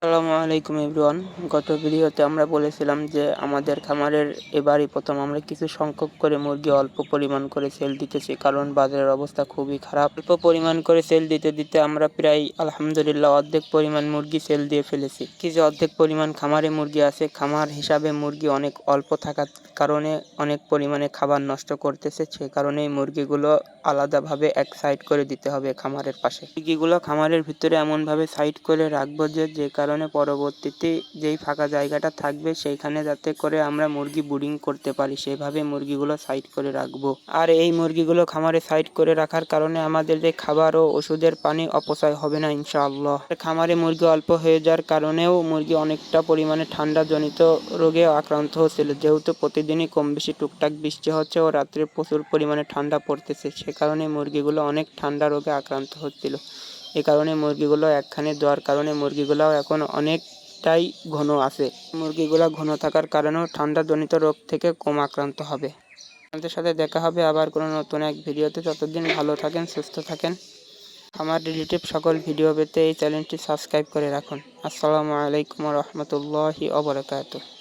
আসসালামু আলাইকুম এভরিওয়ান। গত ভিডিওতে আমরা বলেছিলাম যে আমাদের খামারের এবারই প্রথম আমরা কিছু সংখ্যক করে মুরগি অল্প পরিমাণ করে সেল দিতেছি, কারণ বাজারের অবস্থা খুবই খারাপ। অল্প পরিমাণ করে সেল দিতে দিতে আমরা প্রায় আলহামদুলিল্লাহ অর্ধেক পরিমাণ মুরগি সেল দিয়ে ফেলেছি। কিছু অর্ধেক পরিমাণ খামারে মুরগি আছে, খামার হিসাবে মুরগি অনেক অল্প থাকার কারণে অনেক পরিমাণে খাবার নষ্ট করতেছে। সে কারণে মুরগিগুলো আলাদাভাবে এক সাইড করে দিতে হবে খামারের পাশে। মুরগিগুলো খামারের ভিতরে এমনভাবে সাইড করে রাখবো যে কারণে পরবর্তীতে যেই ফাঁকা জায়গাটা থাকবে সেইখানে যাতে করে আমরা মুরগি ব্রুডিং করতে পারি, সেভাবে মুরগিগুলো সাইড করে রাখবো। আর এই মুরগিগুলো খামারে সাইড করে রাখার কারণে আমাদের যে খাবার ও ওষুধের পানি অপচয় হবে না ইনশাআল্লাহ। খামারে মুরগি অল্প হয়ে যাওয়ার কারণেও মুরগি অনেকটা পরিমাণে ঠান্ডাজনিত রোগে আক্রান্ত হচ্ছিল, যেহেতু প্রতিদিনই কম বেশি টুকটাক বৃষ্টি হচ্ছে ও রাত্রে প্রচুর পরিমাণে ঠান্ডা পড়তেছে, সে কারণে মুরগিগুলো অনেক ঠান্ডা রোগে আক্রান্ত হচ্ছিল। এ কারণে মুরগিগুলো একখানে দেওয়ার কারণে মুরগিগুলোও এখন অনেকটাই ঘন আছে। মুরগিগুলো ঘন থাকার কারণেও ঠান্ডাজনিত রোগ থেকে কম আক্রান্ত হবে। আপনাদের সাথে দেখা হবে আবার কোনো নতুন এক ভিডিওতে। ততদিন ভালো থাকেন, সুস্থ থাকেন। আমার রিলেটিভ সকল ভিডিও পেতে এই চ্যানেলটি সাবস্ক্রাইব করে রাখুন। আসসালামু আলাইকুম ওয়া রাহমাতুল্লাহি ওয়া বারাকাতুহু।